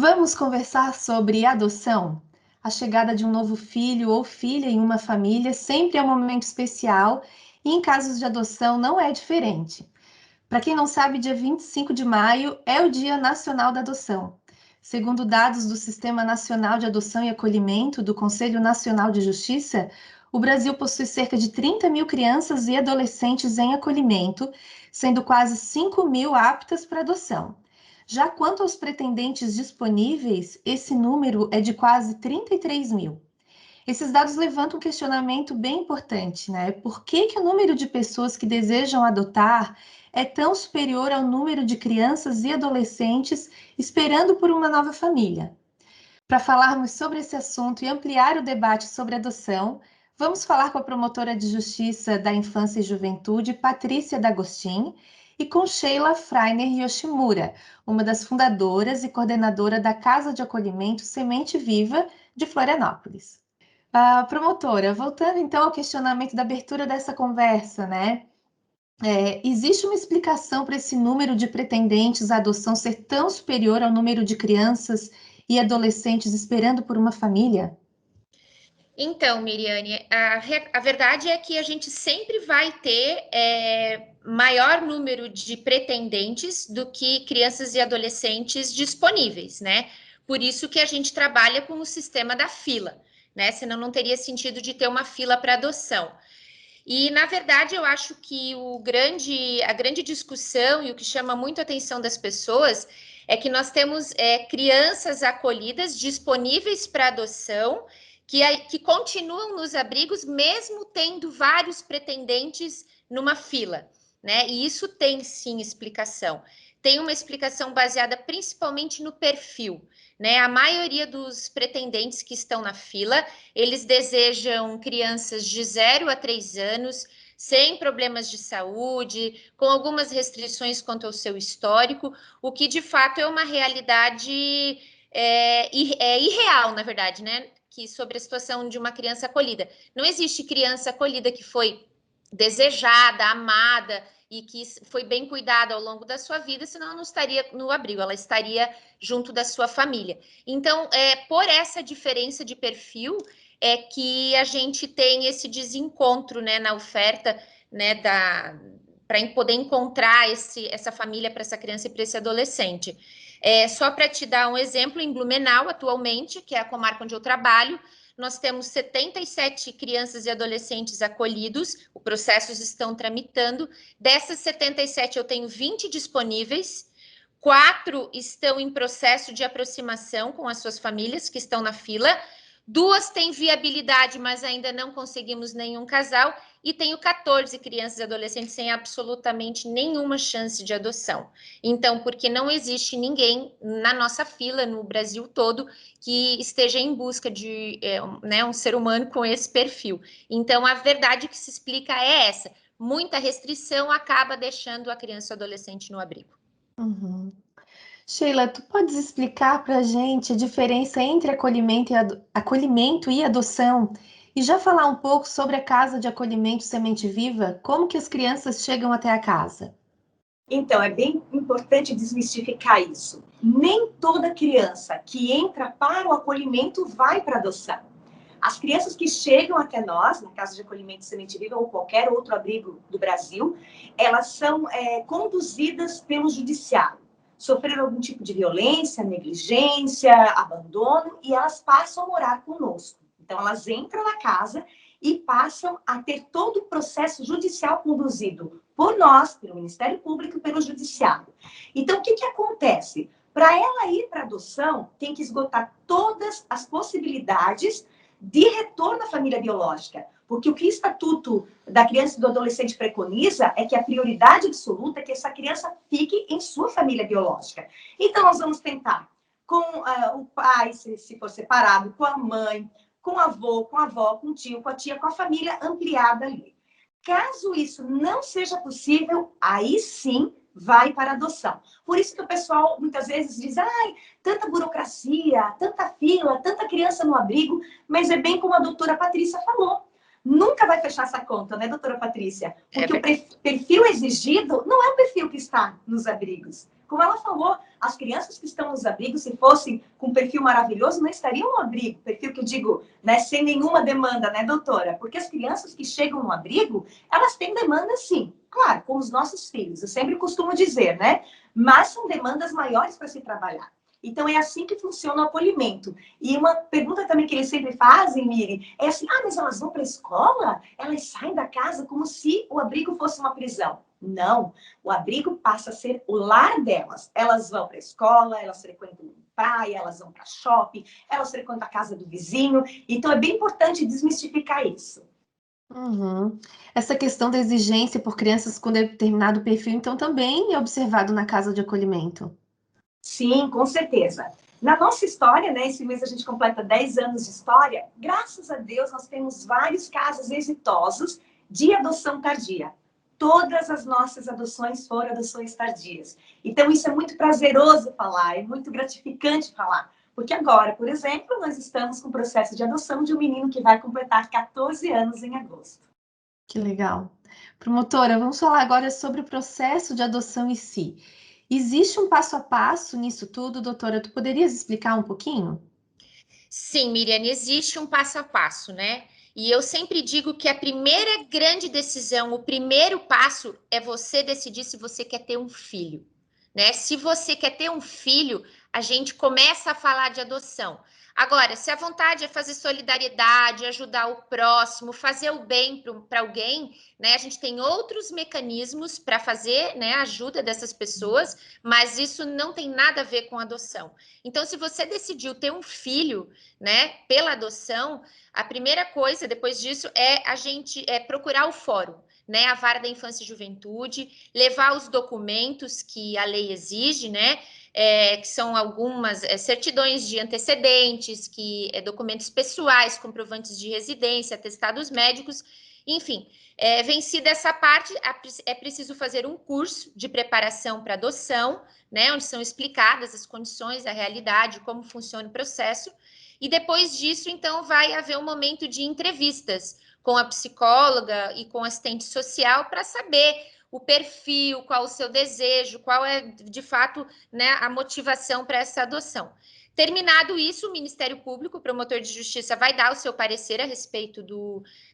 Vamos conversar sobre adoção? A chegada de um novo filho ou filha em uma família sempre é um momento especial e em casos de adoção não é diferente. Para quem não sabe, dia 25 de maio é o Dia Nacional da Adoção. Segundo dados do Sistema Nacional de Adoção e Acolhimento do Conselho Nacional de Justiça, o Brasil possui cerca de 30 mil crianças e adolescentes em acolhimento, sendo quase 5 mil aptas para adoção. Já quanto aos pretendentes disponíveis, esse número é de quase 33 mil. Esses dados levantam um questionamento bem importante, né? Por que o número de pessoas que desejam adotar é tão superior ao número de crianças e adolescentes esperando por uma nova família? Para falarmos sobre esse assunto e ampliar o debate sobre adoção, vamos falar com a promotora de Justiça da Infância e Juventude, Patrícia D'Agostin, e com Sheila Freiner Yoshimura, uma das fundadoras e coordenadora da Casa de Acolhimento Semente Viva de Florianópolis. Promotora, voltando então ao questionamento da abertura dessa conversa, né? Existe uma explicação para esse número de pretendentes à adoção ser tão superior ao número de crianças e adolescentes esperando por uma família? Então, Miriane, a verdade é que a gente sempre vai ter maior número de pretendentes do que crianças e adolescentes disponíveis, né? Por isso que a gente trabalha com o sistema da fila, né? Senão não teria sentido de ter uma fila para adoção. E, na verdade, eu acho que a grande discussão e o que chama muito a atenção das pessoas é que nós temos crianças acolhidas disponíveis para adoção que continuam nos abrigos, mesmo tendo vários pretendentes numa fila, né? E isso tem sim explicação. Tem uma explicação baseada principalmente no perfil, né? A maioria dos pretendentes que estão na fila, eles desejam crianças de 0 a 3 anos, sem problemas de saúde, com algumas restrições quanto ao seu histórico, o que de fato é uma realidade irreal, na verdade, né? Que sobre a situação de uma criança acolhida. Não existe criança acolhida que foi desejada, amada e que foi bem cuidada ao longo da sua vida, senão ela não estaria no abrigo, ela estaria junto da sua família. Então, por essa diferença de perfil, é que a gente tem esse desencontro, né, na oferta, né, para poder encontrar essa família para essa criança e para esse adolescente. Só para te dar um exemplo, em Blumenau, atualmente, que é a comarca onde eu trabalho, nós temos 77 crianças e adolescentes acolhidos, os processos estão tramitando. Dessas 77, eu tenho 20 disponíveis, 4 estão em processo de aproximação com as suas famílias, que estão na fila, 2 têm viabilidade, mas ainda não conseguimos nenhum casal, e tenho 14 crianças e adolescentes sem absolutamente nenhuma chance de adoção. Então, porque não existe ninguém na nossa fila, no Brasil todo, que esteja em busca de né, um ser humano com esse perfil. Então, a verdade que se explica é essa. Muita restrição acaba deixando a criança e o adolescente no abrigo. Uhum. Sheila, tu podes explicar para a gente a diferença entre acolhimento e adoção? E já falar um pouco sobre a Casa de Acolhimento Semente Viva, como que as crianças chegam até a casa? Então, é bem importante desmistificar isso. Nem toda criança que entra para o acolhimento vai para adoção. As crianças que chegam até nós, na Casa de Acolhimento Semente Viva ou qualquer outro abrigo do Brasil, elas são conduzidas pelo judiciário. Sofreram algum tipo de violência, negligência, abandono, e elas passam a morar conosco. Então, elas entram na casa e passam a ter todo o processo judicial conduzido por nós, pelo Ministério Público e pelo Judiciário. Então, o que acontece? Para ela ir para adoção, tem que esgotar todas as possibilidades de retorno à família biológica. Porque o que o Estatuto da Criança e do Adolescente preconiza é que a prioridade absoluta é que essa criança fique em sua família biológica. Então, nós vamos tentar com o pai, se for separado, com a mãe, com o avô, com a avó, com o tio, com a tia, com a família ampliada ali. Caso isso não seja possível, aí sim vai para adoção. Por isso que o pessoal muitas vezes diz, ai, tanta burocracia, tanta fila, tanta criança no abrigo, mas é bem como a doutora Patrícia falou. Nunca vai fechar essa conta, né, doutora Patrícia? Porque o perfil exigido não é o perfil que está nos abrigos. Como ela falou, as crianças que estão nos abrigos, se fossem com um perfil maravilhoso, não estariam no abrigo. Perfil que eu digo, né, sem nenhuma demanda, né, doutora? Porque as crianças que chegam no abrigo, elas têm demanda sim. Claro, como os nossos filhos, eu sempre costumo dizer, né? Mas são demandas maiores para se trabalhar. Então, é assim que funciona o acolhimento. E uma pergunta também que eles sempre fazem, Miri, é assim, mas elas vão para a escola? Elas saem da casa como se o abrigo fosse uma prisão. Não, o abrigo passa a ser o lar delas. Elas vão para a escola, elas frequentam praia, elas vão para shopping, elas frequentam a casa do vizinho. Então, é bem importante desmistificar isso. Uhum. Essa questão da exigência por crianças com determinado perfil, então, também é observado na casa de acolhimento. Sim, com certeza. Na nossa história, né, esse mês a gente completa 10 anos de história, graças a Deus nós temos vários casos exitosos de adoção tardia. Todas as nossas adoções foram adoções tardias. Então isso é muito prazeroso falar, é muito gratificante falar. Porque agora, por exemplo, nós estamos com o processo de adoção de um menino que vai completar 14 anos em agosto. Que legal. Promotora, vamos falar agora sobre o processo de adoção em si. Existe um passo a passo nisso tudo, doutora? Tu poderias explicar um pouquinho? Sim, Miriam, existe um passo a passo, né? E eu sempre digo que a primeira grande decisão, o primeiro passo é você decidir se você quer ter um filho, né? Se você quer ter um filho, a gente começa a falar de adoção. Agora, se a vontade é fazer solidariedade, ajudar o próximo, fazer o bem para alguém, né? A gente tem outros mecanismos para fazer, né, a ajuda dessas pessoas, mas isso não tem nada a ver com adoção. Então, se você decidiu ter um filho, né, pela adoção, a primeira coisa depois disso é a gente procurar o fórum, né, a vara da infância e juventude, levar os documentos que a lei exige, né, que são algumas certidões de antecedentes, documentos pessoais, comprovantes de residência, atestados médicos, enfim. Vencida essa parte, é preciso fazer um curso de preparação para adoção, né, onde são explicadas as condições, a realidade, como funciona o processo. E depois disso, então, vai haver um momento de entrevistas com a psicóloga e com o assistente social para saber o perfil, qual o seu desejo, qual é, de fato, né, a motivação para essa adoção. Terminado isso, o Ministério Público, o promotor de justiça, vai dar o seu parecer a respeito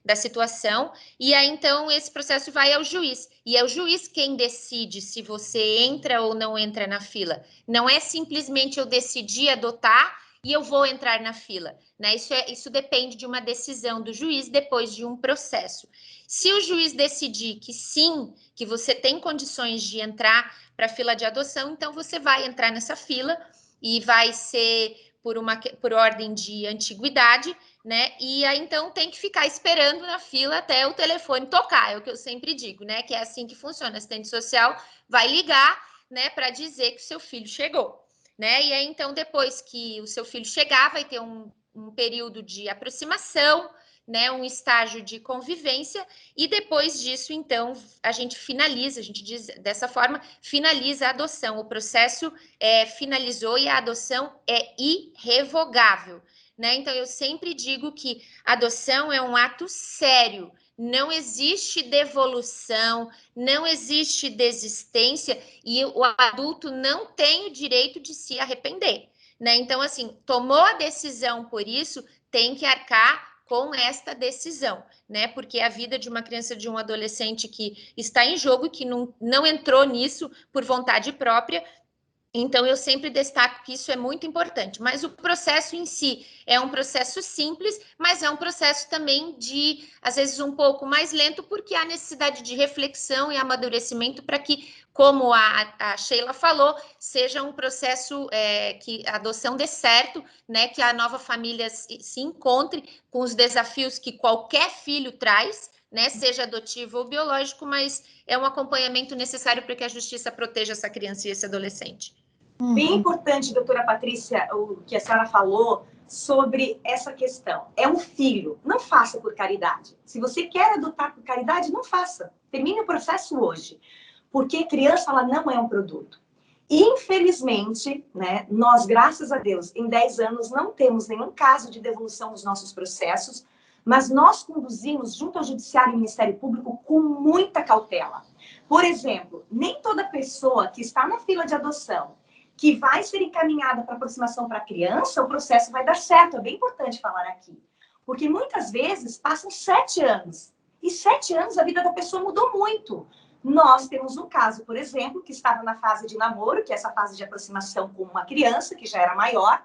da situação, e aí, então, esse processo vai ao juiz. E é o juiz quem decide se você entra ou não entra na fila. Não é simplesmente eu decidir adotar e eu vou entrar na fila, né? Isso depende de uma decisão do juiz depois de um processo. Se o juiz decidir que sim, que você tem condições de entrar para a fila de adoção, então você vai entrar nessa fila e vai ser por ordem de antiguidade, né? E aí então tem que ficar esperando na fila até o telefone tocar, é o que eu sempre digo, né? Que é assim que funciona. A assistente social vai ligar, né, para dizer que o seu filho chegou, né? E aí então depois que o seu filho chegar, vai ter um período de aproximação, né, um estágio de convivência, e depois disso, então, a gente finaliza, a gente diz dessa forma, finaliza a adoção. O processo finalizou e a adoção é irrevogável, né? Então, eu sempre digo que adoção é um ato sério, não existe devolução, não existe desistência, e o adulto não tem o direito de se arrepender, né? Então, assim, tomou a decisão por isso, tem que arcar com esta decisão, né? Porque a vida de uma criança, de um adolescente que está em jogo e que não entrou nisso por vontade própria. Então, eu sempre destaco que isso é muito importante, mas o processo em si é um processo simples, mas é um processo também de, às vezes, um pouco mais lento, porque há necessidade de reflexão e amadurecimento para que, como a Sheila falou, seja um processo que a adoção dê certo, né, que a nova família se encontre com os desafios que qualquer filho traz, né, seja adotivo ou biológico, mas é um acompanhamento necessário para que a justiça proteja essa criança e esse adolescente. Bem importante, doutora Patrícia, o que a senhora falou sobre essa questão. É um filho, não faça por caridade. Se você quer adotar por caridade, não faça. Termine o processo hoje. Porque criança, ela não é um produto. Infelizmente, né, nós, graças a Deus, em 10 anos não temos nenhum caso de devolução dos nossos processos, mas nós conduzimos junto ao Judiciário e Ministério Público com muita cautela. Por exemplo, nem toda pessoa que está na fila de adoção, que vai ser encaminhada para aproximação para a criança, o processo vai dar certo. É bem importante falar aqui. Porque muitas vezes passam 7 anos. E 7 anos a vida da pessoa mudou muito. Nós temos um caso, por exemplo, que estava na fase de namoro, que é essa fase de aproximação com uma criança, que já era maior,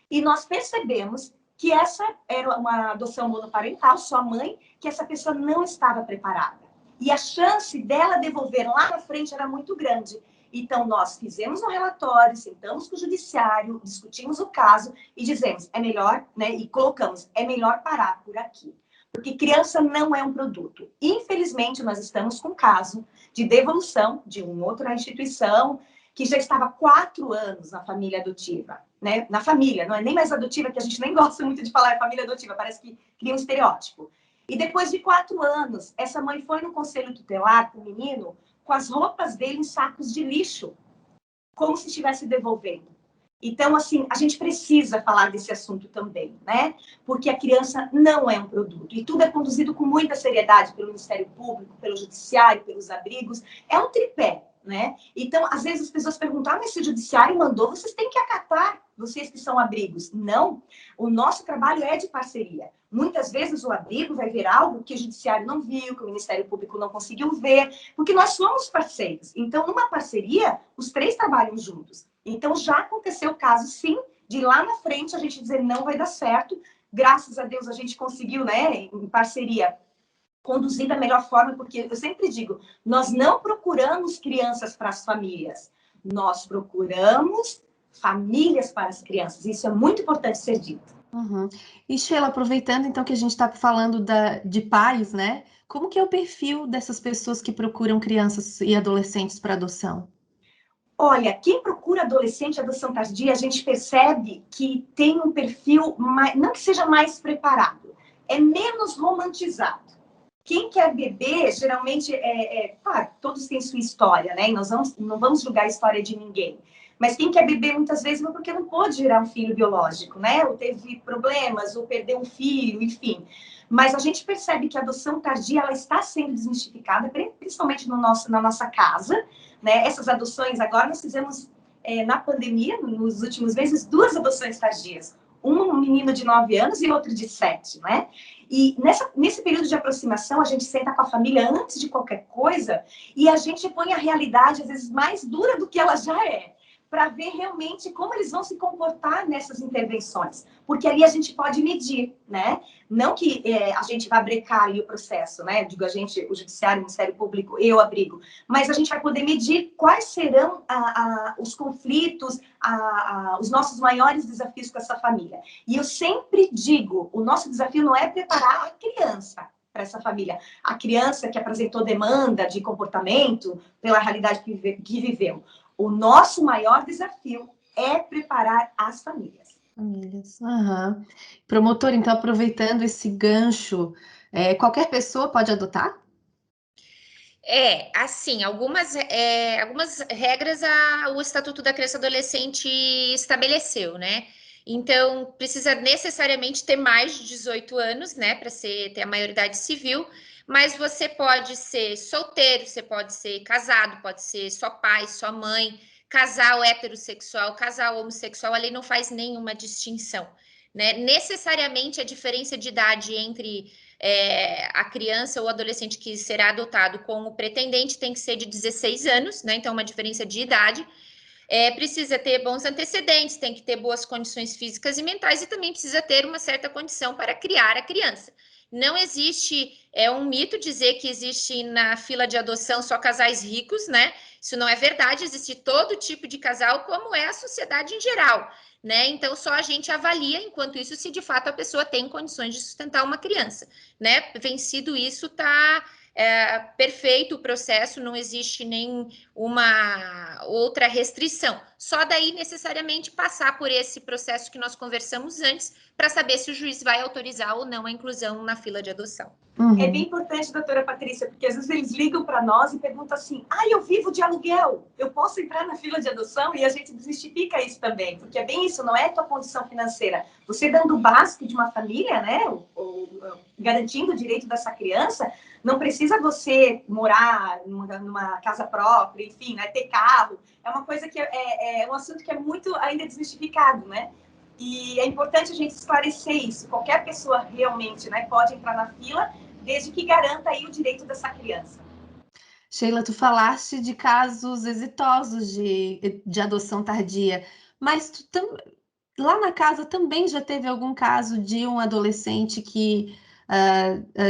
e nós percebemos que essa era uma adoção monoparental, só mãe, que essa pessoa não estava preparada. E a chance dela devolver lá na frente era muito grande. Então, nós fizemos um relatório, sentamos com o judiciário, discutimos o caso e dizemos, é melhor, né? E colocamos, é melhor parar por aqui. Porque criança não é um produto. Infelizmente, nós estamos com um caso de devolução de uma outra instituição que já estava há 4 anos na família adotiva, né? Na família, não é nem mais adotiva, que a gente nem gosta muito de falar família adotiva, parece que cria um estereótipo. E depois de 4 anos, essa mãe foi no conselho tutelar com o menino com as roupas dele em sacos de lixo, como se estivesse devolvendo. Então, assim, a gente precisa falar desse assunto também, né? Porque a criança não é um produto. E tudo é conduzido com muita seriedade pelo Ministério Público, pelo Judiciário, pelos abrigos. É um tripé, né? Então, às vezes as pessoas perguntam, mas se o Judiciário mandou, vocês têm que acatar, vocês que são abrigos. Não, o nosso trabalho é de parceria. Muitas vezes o abrigo vai ver algo que o Judiciário não viu, que o Ministério Público não conseguiu ver, porque nós somos parceiros. Então, numa parceria, os 3 trabalham juntos. Então, já aconteceu o caso, sim, de lá na frente a gente dizer não vai dar certo. Graças a Deus a gente conseguiu, né, em parceria, conduzir da melhor forma, porque eu sempre digo, nós não procuramos crianças para as famílias, nós procuramos famílias para as crianças. Isso é muito importante ser dito. Uhum. E Sheila, aproveitando então que a gente está falando de pais, né? Como que é o perfil dessas pessoas que procuram crianças e adolescentes para adoção? Olha, quem procura adolescente e adoção tardia, a gente percebe que tem um perfil, mais, não que seja mais preparado, é menos romantizado. Quem quer beber, geralmente, claro, todos têm sua história, né? E nós não vamos julgar a história de ninguém. Mas quem quer beber, muitas vezes, não porque não pôde gerar um filho biológico, né? Ou teve problemas, ou perdeu um filho, enfim. Mas a gente percebe que a adoção tardia, ela está sendo desmistificada, principalmente na nossa casa, né? Essas adoções, agora nós fizemos, na pandemia, nos últimos meses, 2 adoções tardias. Um menino de 9 anos e outro de 7, né? E nesse período de aproximação, a gente senta com a família antes de qualquer coisa e a gente põe a realidade, às vezes, mais dura do que ela já é, para ver realmente como eles vão se comportar nessas intervenções. Porque ali a gente pode medir, né? Não que a gente vá brecar ali o processo, né? Digo, a gente, o Judiciário, o Ministério Público, eu abrigo. Mas a gente vai poder medir quais serão os conflitos, os nossos maiores desafios com essa família. E eu sempre digo, o nosso desafio não é preparar a criança para essa família. A criança que apresentou demanda de comportamento pela realidade que viveu. O nosso maior desafio é preparar as famílias. Famílias. Aham. Promotor, então, aproveitando esse gancho, qualquer pessoa pode adotar? Assim, algumas regras o Estatuto da Criança e Adolescente estabeleceu, né? Então, precisa necessariamente ter mais de 18 anos, né, para ter a maioridade civil, mas você pode ser solteiro, você pode ser casado, pode ser só pai, só mãe, casal heterossexual, casal homossexual, a lei não faz nenhuma distinção, né? Necessariamente a diferença de idade entre a criança ou adolescente que será adotado com o pretendente tem que ser de 16 anos, né? Então, uma diferença de idade. Precisa ter bons antecedentes, tem que ter boas condições físicas e mentais e também precisa ter uma certa condição para criar a criança. Não existe, um mito dizer que existe na fila de adoção só casais ricos, né? Isso não é verdade, existe todo tipo de casal, como é a sociedade em geral, né? Então, só a gente avalia, enquanto isso, se de fato a pessoa tem condições de sustentar uma criança, né? Vencido isso, tá perfeito o processo, não existe nem uma outra restrição. só daí necessariamente passar por esse processo que nós conversamos antes, para saber se o juiz vai autorizar ou não a inclusão na fila de adoção. É bem importante, doutora Patrícia, porque às vezes eles ligam para nós e perguntam assim: eu vivo de aluguel, eu posso entrar na fila de adoção? E a gente desmistifica isso também, porque é bem isso, não é a tua condição financeira. Você dando o básico de uma família, né, ou garantindo o direito dessa criança, não precisa você morar numa casa própria, enfim, né, ter carro. É uma coisa que é um assunto que é muito ainda desmistificado, né? E é importante a gente esclarecer isso. Qualquer pessoa realmente, né, pode entrar na fila, desde que garanta aí o direito dessa criança. Sheila, tu falaste de casos exitosos de adoção tardia, mas lá na casa também já teve algum caso de um adolescente que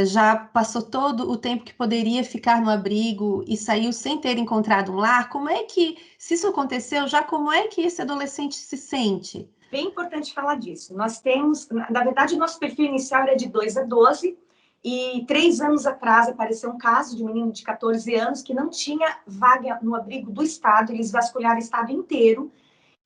já passou todo o tempo que poderia ficar no abrigo e saiu sem ter encontrado um lar? Como é que, se isso aconteceu, já como é que esse adolescente se sente? Bem importante falar disso. Nós temos, na verdade, o nosso perfil inicial era de 2 a 12, e 3 anos atrás apareceu um caso de um menino de 14 anos que não tinha vaga no abrigo do Estado, eles vasculharam o Estado inteiro,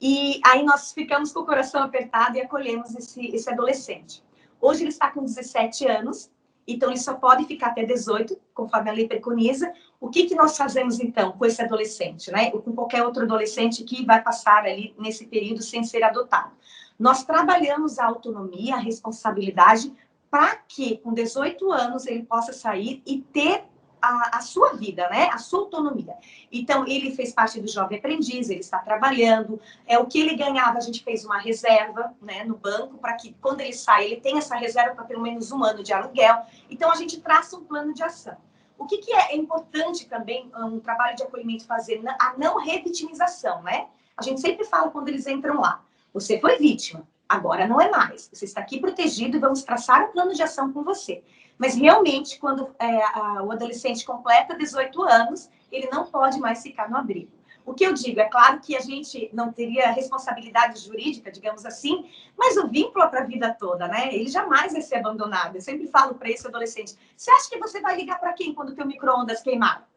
e aí nós ficamos com o coração apertado e acolhemos esse adolescente. Hoje ele está com 17 anos, então ele só pode ficar até 18, conforme a lei preconiza. O que nós fazemos, então, com esse adolescente, né? Ou com qualquer outro adolescente que vai passar ali nesse período sem ser adotado? Nós trabalhamos a autonomia, a responsabilidade, para que, com 18 anos, ele possa sair e ter a sua vida, né? A sua autonomia. Então, ele fez parte do Jovem Aprendiz, ele está trabalhando. O que ele ganhava, a gente fez uma reserva, né, no banco, para que, quando ele sai, ele tenha essa reserva para pelo menos 1 ano de aluguel. Então, a gente traça um plano de ação. O que é importante também, um trabalho de acolhimento fazer? A não revitimização, né? A gente sempre fala quando eles entram lá: você foi vítima, agora não é mais. Você está aqui protegido e vamos traçar um plano de ação com você. Mas realmente, quando o adolescente completa 18 anos, ele não pode mais ficar no abrigo. O que eu digo, é claro que a gente não teria responsabilidade jurídica, digamos assim, mas o vínculo é para a vida toda, né? Ele jamais vai ser abandonado. Eu sempre falo para esse adolescente: você acha que você vai ligar para quem quando o teu micro-ondas queimar?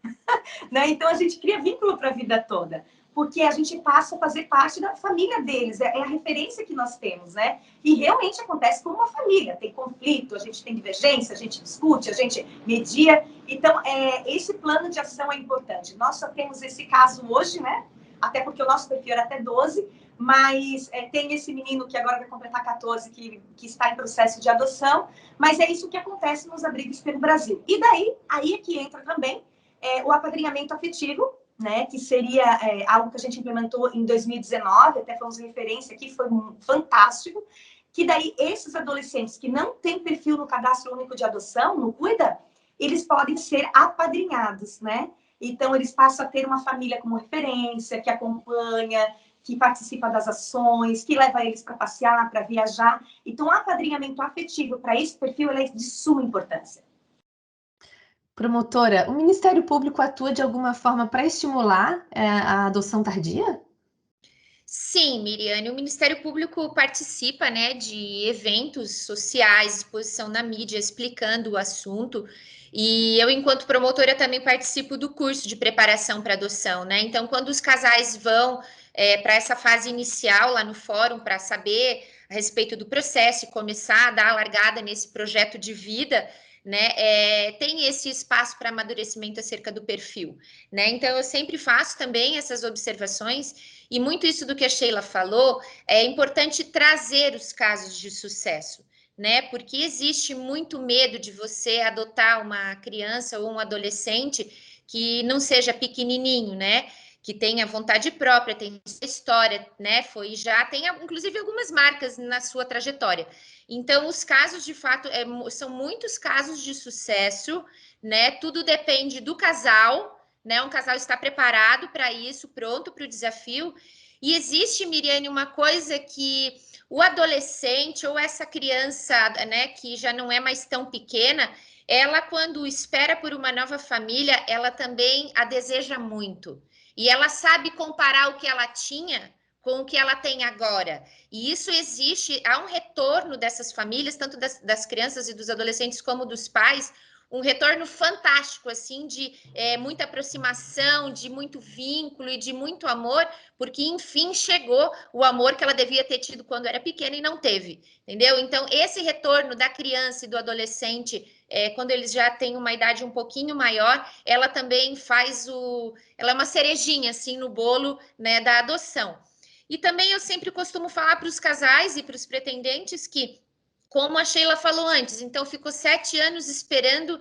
Né? Então, a gente cria vínculo para a vida toda, porque a gente passa a fazer parte da família deles, é a referência que nós temos, né? E realmente acontece como uma família, tem conflito, a gente tem divergência, a gente discute, a gente media. Então, esse plano de ação é importante. Nós só temos esse caso hoje, né? Até porque o nosso perfil era até 12, mas tem esse menino que agora vai completar 14, que está em processo de adoção, mas é isso que acontece nos abrigos pelo Brasil. E daí, aí é que entra também o apadrinhamento afetivo, né, que seria algo que a gente implementou em 2019, até fomos referência aqui, foi fantástico, que daí esses adolescentes que não têm perfil no Cadastro Único de Adoção, no Cuida, eles podem ser apadrinhados, né? Então, eles passam a ter uma família como referência, que acompanha, que participa das ações, que leva eles para passear, para viajar. Então, o apadrinhamento afetivo para esse perfil é de suma importância. Promotora, o Ministério Público atua de alguma forma para estimular a adoção tardia? Sim, Miriane, o Ministério Público participa, né, de eventos sociais, exposição na mídia, explicando o assunto. E eu, enquanto promotora, também participo do curso de preparação para adoção, né? Então, quando os casais vão para essa fase inicial lá no fórum para saber a respeito do processo e começar a dar a largada nesse projeto de vida, né? Tem esse espaço para amadurecimento acerca do perfil, né? Então, eu sempre faço também essas observações. E muito isso do que a Sheila falou, é importante trazer os casos de sucesso, né? Porque existe muito medo de você adotar uma criança ou um adolescente que não seja pequenininho, né? Que tenha vontade própria, tem história, né? Tem inclusive algumas marcas na sua trajetória. Então, os casos, de fato, são muitos casos de sucesso, né? Tudo depende do casal, né? Um casal está preparado para isso, pronto para o desafio. E existe, Miriane, uma coisa que o adolescente ou essa criança, né, que já não é mais tão pequena, ela, quando espera por uma nova família, ela também a deseja muito. E ela sabe comparar o que ela tinha com o que ela tem agora. E isso existe, há um retorno dessas famílias, tanto das crianças e dos adolescentes como dos pais, um retorno fantástico, assim, de muita aproximação, de muito vínculo e de muito amor, porque, enfim, chegou o amor que ela devia ter tido quando era pequena e não teve, entendeu? Então, esse retorno da criança e do adolescente, quando eles já têm uma idade um pouquinho maior, ela também ela é uma cerejinha, assim, no bolo, né, da adoção. E também eu sempre costumo falar para os casais e para os pretendentes que, como a Sheila falou antes, então ficou 7 anos esperando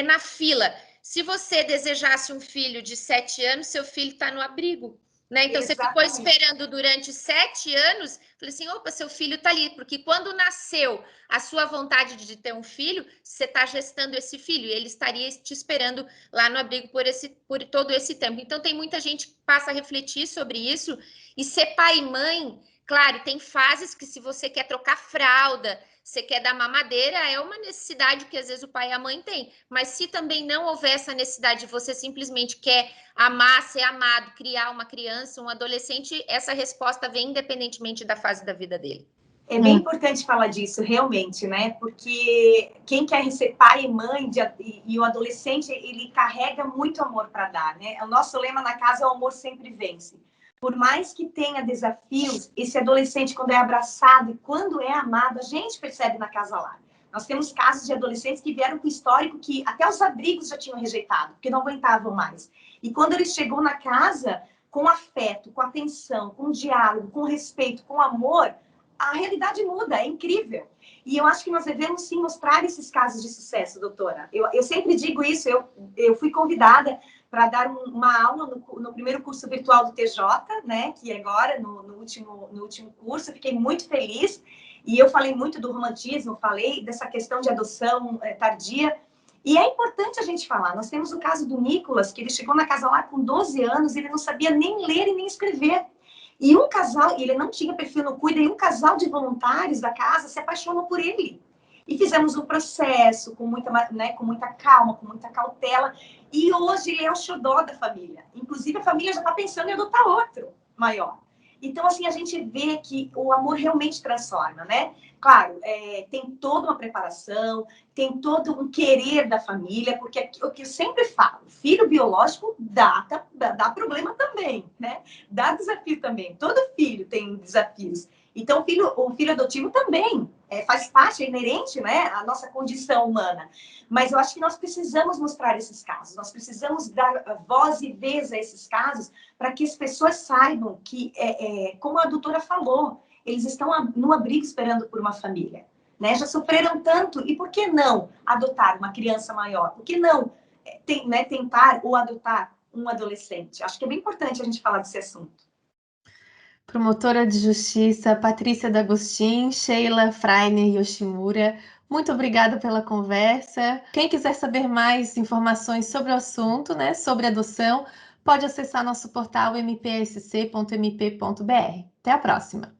na fila. Se você desejasse um filho de 7 anos, seu filho está no abrigo. Né? Então, você ficou esperando durante 7 anos, falei assim, opa, seu filho está ali, porque quando nasceu a sua vontade de ter um filho, você está gestando esse filho, e ele estaria te esperando lá no abrigo por todo esse tempo. Então, tem muita gente que passa a refletir sobre isso, e ser pai e mãe, claro, tem fases que se você quer trocar fralda, você quer dar mamadeira, é uma necessidade que às vezes o pai e a mãe têm. Mas se também não houver essa necessidade, você simplesmente quer amar, ser amado, criar uma criança, um adolescente, essa resposta vem independentemente da fase da vida dele. É bem importante falar disso, realmente, né? Porque quem quer ser pai e mãe e o adolescente, ele carrega muito amor para dar, né? O nosso lema na casa é o amor sempre vence. Por mais que tenha desafios, esse adolescente, quando é abraçado e quando é amado, a gente percebe na casa lá. Nós temos casos de adolescentes que vieram com histórico que até os abrigos já tinham rejeitado, porque não aguentavam mais. E quando ele chegou na casa, com afeto, com atenção, com diálogo, com respeito, com amor, a realidade muda, é incrível. E eu acho que nós devemos, sim, mostrar esses casos de sucesso, doutora. Eu sempre digo isso, eu fui convidada para dar uma aula no primeiro curso virtual do TJ, né, que agora, no último curso, eu fiquei muito feliz, e eu falei muito do romantismo, falei dessa questão de adoção tardia, e é importante a gente falar. Nós temos o caso do Nicolas, que ele chegou na casa lá com 12 anos, ele não sabia nem ler e nem escrever. E um casal, ele não tinha perfil no Cuida, e um casal de voluntários da casa se apaixonou por ele. E fizemos um processo com muita, né, com muita calma, com muita cautela. E hoje ele é o xodó da família. Inclusive, a família já está pensando em adotar outro maior. Então, assim, a gente vê que o amor realmente transforma, né? Claro, tem toda uma preparação, tem todo um querer da família, porque é o que eu sempre falo, filho biológico dá problema também, né? Dá desafio também. Todo filho tem desafios. Então, o filho adotivo também faz parte, é inerente, né, à nossa condição humana. Mas eu acho que nós precisamos mostrar esses casos, nós precisamos dar voz e vez a esses casos para que as pessoas saibam que, como a doutora falou, eles estão no abrigo esperando por uma família, né? Já sofreram tanto, e por que não adotar uma criança maior? Por que não tentar ou adotar um adolescente? Acho que é bem importante a gente falar desse assunto. Promotora de Justiça, Patrícia D'Agostin, Sheila Freiner Yoshimura, muito obrigada pela conversa. Quem quiser saber mais informações sobre o assunto, né, sobre adoção, pode acessar nosso portal mpsc.mp.br. Até a próxima!